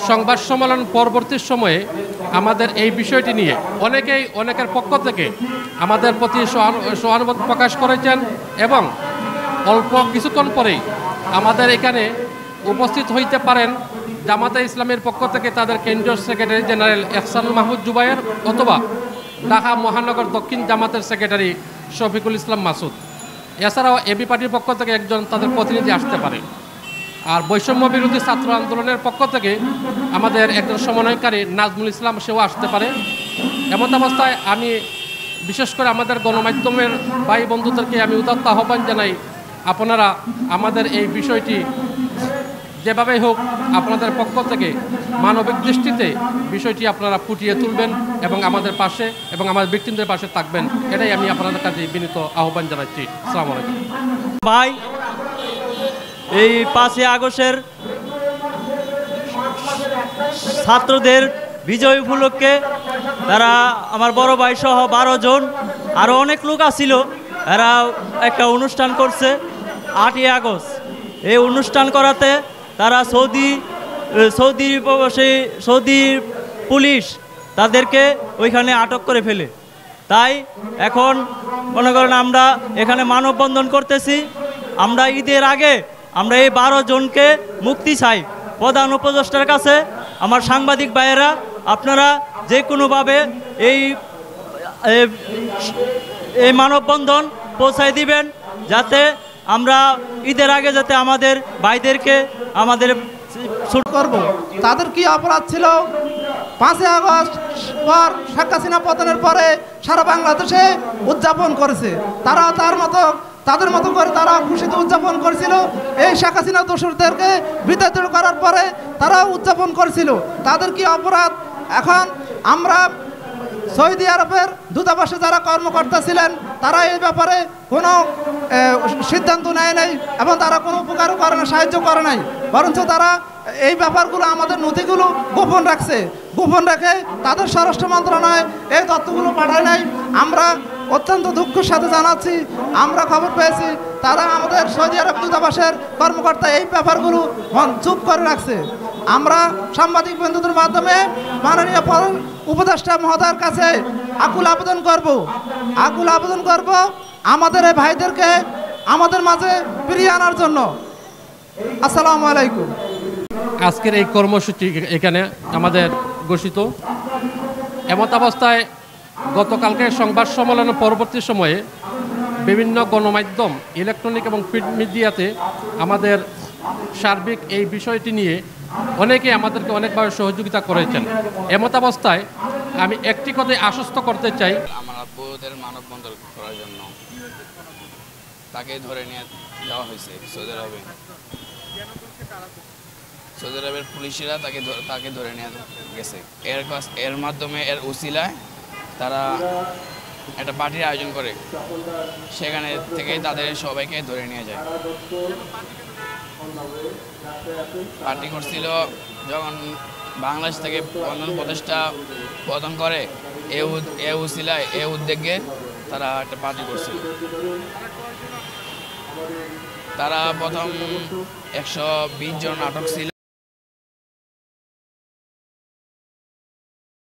সংবাদ সম্মেলন পরবর্তী সময়ে আমাদের এই বিষয়টি নিয়ে অনেকের পক্ষ থেকে আমাদের প্রতি সহানুভূতি প্রকাশ করেছেন এবং অল্প কিছুক্ষণ পরেই আমাদের এখানে উপস্থিত হইতে পারেন জামাতে ইসলামের পক্ষ থেকে তাদের কেন্দ্রীয় সেক্রেটারি জেনারেল এহসানুল মাহমুদ জুবায়ের অথবা ঢাকা মহানগর দক্ষিণ জামাতের সেক্রেটারি শফিকুল ইসলাম মাসুদ। এছাড়াও এবি পার্টির পক্ষ থেকে একজন তাদের প্রতিনিধি আসতে পারে। আর বৈষম্য বিরোধী ছাত্র আন্দোলনের পক্ষ থেকে আমাদের একজন সমন্বয়কারী নাজমুল ইসলাম সেও আসতে পারে। এমন অবস্থায় আমি বিশেষ করে আমাদের গণমাধ্যমের ভাই বন্ধুদেরকে আমি উদাত্ত আহ্বান জানাই, আপনারা আমাদের এই বিষয়টি যেভাবেই হোক আপনাদের পক্ষ থেকে মানবিক দৃষ্টিতে বিষয়টি আপনারা ফুটিয়ে তুলবেন এবং আমাদের পাশে এবং আমাদের ব্যক্তিদের পাশে থাকবেন, এটাই আমি আপনাদের কাছে বিনীত আহ্বান জানাচ্ছি। আসসালামু আলাইকুম। ভাই, এই 5ই আগস্টের ছাত্রদের বিজয় উপলক্ষে তারা আমার বড় ভাই সহ 12 জন আরও অনেক লোক আসছিল, এরা একটা অনুষ্ঠান করছে 8ই আগস্ট। এই অনুষ্ঠান করাতে তারা সৌদি পুলিশ তাদেরকে ওইখানে আটক করে ফেলে। তাই এখন মনে করেন আমরা এখানে মানববন্ধন করতেছি। আমরা ঈদের আগে আমরা এই 12 জনকে মুক্তি চাই প্রধান উপদেষ্টার কাছে। আমার সাংবাদিক ভাইয়েরা আপনারা যে কোনোভাবে এই মানববন্ধন পৌঁছায় দিবেন, যাতে আমরা ঈদের আগে যাতে আমাদের ভাইদেরকে আমাদের শুট করব। তাদের কি অপরাধ ছিল? 5ই আগস্ট পর শেখ হাসিনা পতনের পরে সারা বাংলাদেশে উদযাপন করেছে। তারা তাদের মতো করে তারা খুশিতে উদযাপন করেছিল। এই শেখ হাসিনা দোষরদেরকে বিতাড়িত করার পরে তারা উদযাপন করেছিল। তাদের কি অপরাধ? এখন আমরা সৌদি আরবের দূতাবাসে যারা কর্মকর্তা ছিলেন তারা এই ব্যাপারে কোনো সিদ্ধান্ত নেয় নাই এবং তারা কোনো উপকারও করে না, সাহায্য করে নাই, বরঞ্চ তারা এই ব্যাপারগুলো আমাদের নথিগুলো গোপন রেখে তাদের স্বরাষ্ট্র মন্ত্রণালয় এই তথ্যগুলো পাঠায় নাই। আমরা অত্যন্ত দুঃখের সাথে জানাচ্ছি, আমরা খবর পেয়েছি তারা আমাদের সৌদি আরব দূতাবাসের কর্মকর্তা এই ব্যাপারগুলো চুপ করে রাখছে। আমরা সাংবাদিক বন্ধুদের মাধ্যমে মাননীয় উপদেষ্টা মহোদয়ের কাছে আকুল আবেদন করব আমাদের এই ভাইদেরকে আমাদের মাঝে ফিরিয়ে আনার জন্য। আসসালামু আলাইকুম। আজকের এই কর্মসূচি এখানে আমাদের ঘোষিত। এমত অবস্থায় গতকালকে সংবাদ সম্মেলনের পরবর্তী সময়ে বিভিন্ন গণমাধ্যম, ইলেকট্রনিক এবং প্রিন্ট মিডিয়াতে আমাদের সার্বিক এই বিষয়টি নিয়ে অনেকে আমাদেরকে অনেকভাবে সহযোগিতা করেছেন। এমত অবস্থায় আমি একটি কথাই আশ্বস্ত করতে চাই, আমার আব্বুদের মানববন্ধন করার জন্য তাকে ধরে নিয়ে যাওয়া হয়েছে সৌদি আরবে। সৌদি আরবের পুলিশরা তাকে ধরে নিয়ে গেছে। এর মাধ্যমে এর উসিলায় তারা একটা পার্টির আয়োজন করে, সেখানে থেকেই তাদের সবাইকে ধরে নিয়ে যায়। পার্টি করছিল যখন বাংলাদেশ থেকে প্রধান উপদেষ্টা পতন করে, এ উসিলায় এ উদ্যোগে তারা একটা পার্টি করছিল। তারা প্রথম 120 জন আটক ছিল।